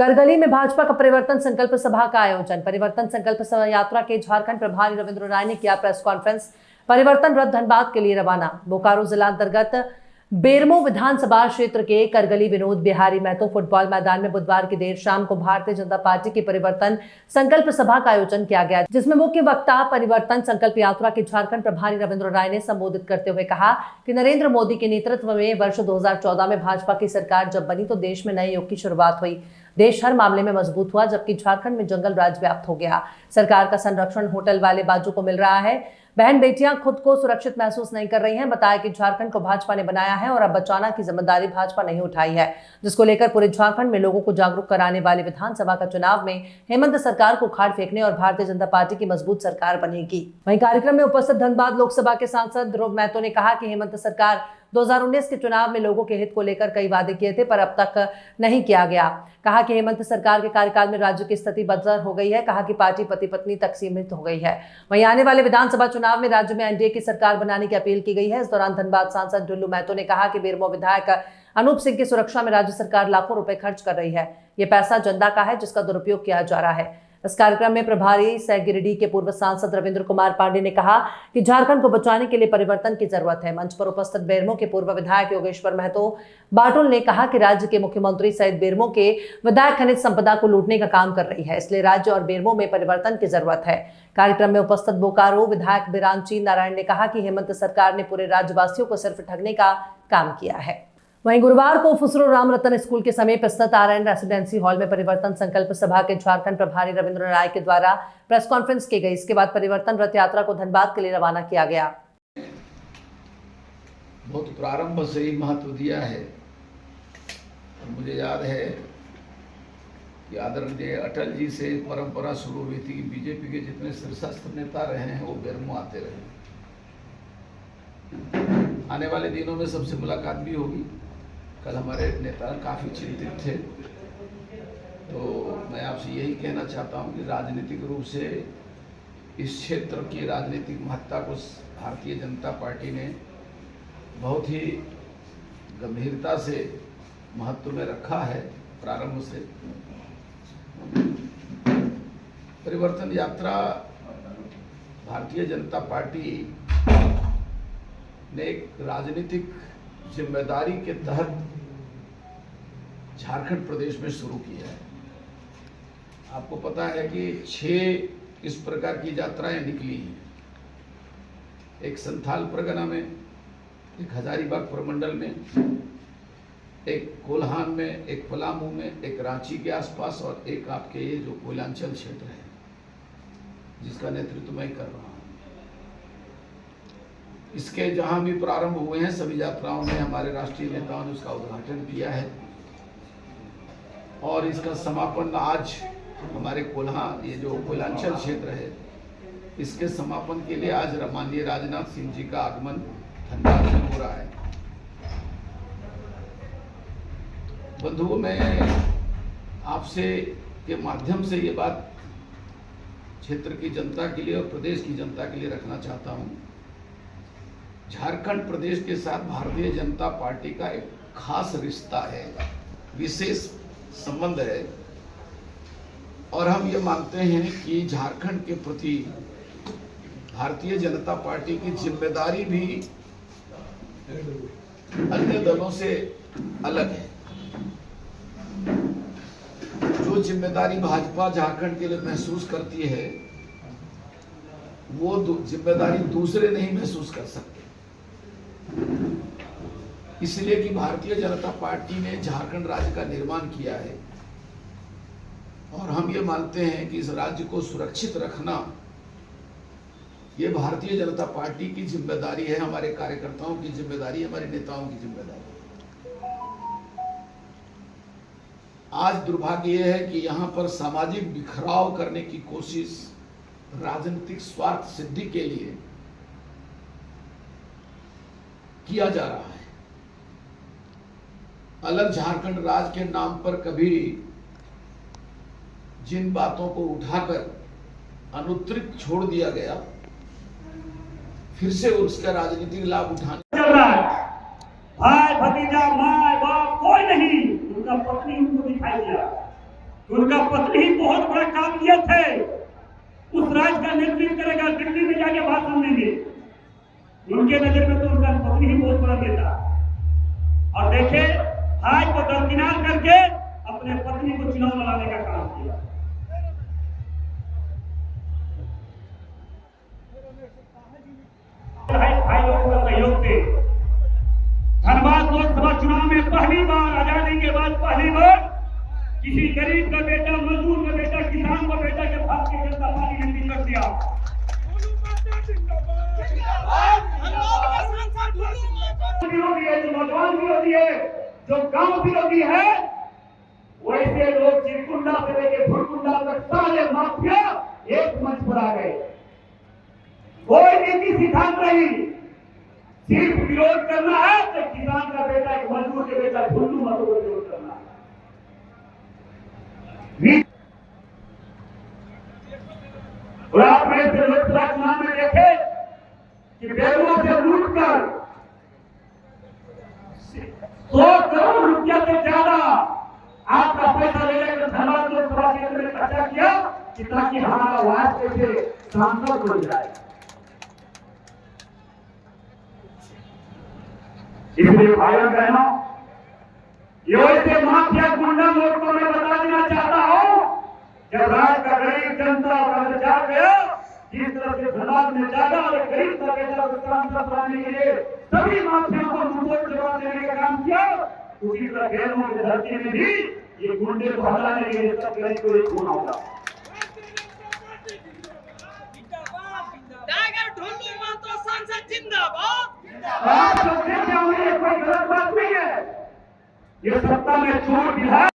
करगली में भाजपा का परिवर्तन संकल्प सभा का आयोजन। परिवर्तन संकल्प सभा यात्रा के झारखंड प्रभारी रविंद्र राय ने किया प्रेस कॉन्फ्रेंस। परिवर्तन रथ धनबाद के लिए रवाना। बोकारो जिला अंतर्गत बेरमो विधानसभा क्षेत्र के करगली विनोद बिहारी महतो फुटबॉल मैदान में बुधवार की देर शाम को भारतीय जनता पार्टी की परिवर्तन संकल्प सभा का आयोजन किया गया, जिसमें मुख्य वक्ता परिवर्तन संकल्प यात्रा के झारखंड प्रभारी रविंद्र राय ने संबोधित करते हुए कहा कि नरेंद्र मोदी के नेतृत्व में वर्ष 2014 में भाजपा की सरकार जब बनी तो देश में नए युग की शुरुआत हुई। देश हर मामले में मजबूत हुआ, जबकि झारखंड में जंगल राज व्याप्त हो गया। सरकार का संरक्षण होटल वाले बाजू को मिल रहा है। बहन बेटियां खुद को सुरक्षित महसूस नहीं कर रही हैं। बताया कि झारखंड को भाजपा ने बनाया है और अब बचाना की जिम्मेदारी भाजपा नहीं उठाई है, जिसको लेकर पूरे झारखंड में लोगों को जागरूक कराने वाले विधानसभा का चुनाव में हेमंत सरकार को उखाड़ फेंकने और भारतीय जनता पार्टी की मजबूत सरकार बनेगी। वहीं कार्यक्रम में उपस्थित धनबाद लोकसभा के सांसद ध्रुव महतो ने कहा कि हेमंत सरकार 2019 के चुनाव में लोगों के हित को लेकर कई वादे किए थे, पर अब तक नहीं किया गया। कहा कि हेमंत सरकार के कार्यकाल में राज्य की स्थिति बदतर हो गई है। कहा कि पार्टी पति पत्नी तक सीमित हो गई है। वहीं आने वाले विधानसभा चुनाव में राज्य में एनडीए की सरकार बनाने की अपील की गई है। इस दौरान धनबाद सांसद ढुल्लू महतो ने कहा कि बेरमो विधायक अनूप सिंह की सुरक्षा में राज्य सरकार लाखों रुपए खर्च कर रही है। ये पैसा जनता का है, जिसका दुरुपयोग किया जा रहा है। इस कार्यक्रम में प्रभारी सह गिरिडीह के पूर्व सांसद रविंद्र कुमार पांडे ने कहा कि झारखंड को बचाने के लिए परिवर्तन की जरूरत है। मंच पर उपस्थित बेरमो के पूर्व विधायक योगेश्वर महतो बाटुल ने कहा कि राज्य के मुख्यमंत्री सहित बेरमो के विधायक खनिज संपदा को लूटने का काम कर रही है, इसलिए राज्य और बेरमो में परिवर्तन की जरूरत है। कार्यक्रम में उपस्थित बोकारो विधायक बिरांची नारायण ने कहा कि हेमंत सरकार ने पूरे राज्यवासियों को सिर्फ ठगने का काम किया है। वहीं गुरुवार को फुसरो राम रतन स्कूल के समीप स्थित आरएन रेसिडेंसी हॉल में परिवर्तन संकल्प सभा के झारखंड प्रभारी रविंद्र राय के द्वारा प्रेस कॉन्फ्रेंस की गई। इसके बाद परिवर्तन रथ यात्रा को धनबाद के लिए रवाना किया गया। बहुत प्रारंभ से ही महत्व दिया है। मुझे याद है कि आदरणीय अटल जी से परंपरा शुरू हुई थी कि बीजेपी के जितने शीर्षस्थ नेता रहे हैं वो बेरमो आते रहे। आने वाले दिनों में सबसे मुलाकात भी होगी। कल हमारे नेता काफ़ी चिंतित थे, तो मैं आपसे यही कहना चाहता हूं कि राजनीतिक रूप से इस क्षेत्र की राजनीतिक महत्ता को भारतीय जनता पार्टी ने बहुत ही गंभीरता से महत्व में रखा है। प्रारंभ से परिवर्तन यात्रा भारतीय जनता पार्टी ने एक राजनीतिक जिम्मेदारी के तहत झारखंड प्रदेश में शुरू किया है। आपको पता है कि 6 इस प्रकार की यात्राएं निकली हैं। एक संथाल परगना में, एक हजारीबाग प्रमंडल में, एक कोल्हान में, एक पलामू में, एक रांची के आसपास और एक आपके ये जो कोयलांचल क्षेत्र है जिसका नेतृत्व मैं कर रहा हूँ। इसके जहां भी प्रारंभ हुए हैं सभी यात्राओं में हमारे राष्ट्रीय नेताओं ने उसका उद्घाटन किया है और इसका समापन आज हमारे ये जो कोयलांचल क्षेत्र है इसके समापन के लिए आज माननीय राजनाथ सिंह जी का आगमन धनबाद में हो रहा है। बंधुओं, मैं आपसे के माध्यम से ये बात क्षेत्र की जनता के लिए और प्रदेश की जनता के लिए रखना चाहता हूं। झारखंड प्रदेश के साथ भारतीय जनता पार्टी का एक खास रिश्ता है, विशेष संबंध है और हम ये मानते हैं कि झारखंड के प्रति भारतीय जनता पार्टी की जिम्मेदारी भी अन्य दलों से अलग है। जो जिम्मेदारी भाजपा झारखंड के लिए महसूस करती है वो जिम्मेदारी दूसरे नहीं महसूस कर सकते। इसलिए कि भारतीय जनता पार्टी ने झारखंड राज्य का निर्माण किया है और हम ये मानते हैं कि इस राज्य को सुरक्षित रखना ये भारतीय जनता पार्टी की जिम्मेदारी है, हमारे कार्यकर्ताओं की जिम्मेदारी, हमारे नेताओं की जिम्मेदारी। आज दुर्भाग्य यह है कि यहाँ पर सामाजिक बिखराव करने की कोशिश राजनीतिक स्वार्थ सिद्धि के लिए किया जा रहा है। अलग झारखंड राज्य के नाम पर कभी जिन बातों को उठाकर अनुत्तरित छोड़ दिया गया, फिर से उसका राजनीतिक लाभ उठाने चल रहा है। भाई भतीजा माँ बाप कोई नहीं, उनका पत्नी उनको दिखाई दिया। उनका पत्नी ही बहुत बड़ा काबिलियत है, उस राज्य का नेतृत्व करेगा, दिल्ली में जाके भाषण देंगे। उनके नजर में तो उनका पत्नी ही बहुत बड़ा नेता। और देखे भाई को दरकिनार करके अपने पत्नी को चुनाव लड़ाने का काम किया। भाई लोगों के सहयोग से धनबाद लोकसभा चुनाव में पहली बार, आजादी के बाद पहली बार किसी गरीब का बेटा, मजदूर का बेटा, किसान का बेटा के भारतीय जनता पार्टी ने टिकट दिया। विरोधी है, जो नौजवान विरोधी है, जो गांव विरोधी है, वैसे लोग चिरकुंडा से लेके फुरकुंडा तक सारे माफिया एक मंच पर आ गए। कोई नीति सिद्धांत नहीं, सिर्फ विरोध करना है तो किसान का बेटा, एक मजदूर के बेटा झुल्लू मतों को विरोध करना है। और आप में से लोकसभा चुनाव में देखे कि बेरों से लूटकर 100 करोड़ रुपया से ज्यादा आपका पैसा ले लेकर धनबाद लोकसभा क्षेत्र में खर्चा किया कि ताकि हमारा वार्ड कैसे सांसद बन जाए। इसलिए भाइयों बहनों, ये वैसे माफिया गुंडा लोग को मैं बता देना चाहता हूं, जब राज्य का गरीब जनता का जाग गया, जिस तरह से धनबाद में जागा और गरीब का बेटा को सांसद बनाने के लिए सभी माफिया को मुंह जवाब देने का काम किया, उसी तरह गैरों की धरती में भी ये गुंडे को हटाने के लिए सब गरीब को एक होना होगा। आप लोग देख रहे होंगे, कोई गलत बात नहीं है। ये सत्ता में चोर विधायक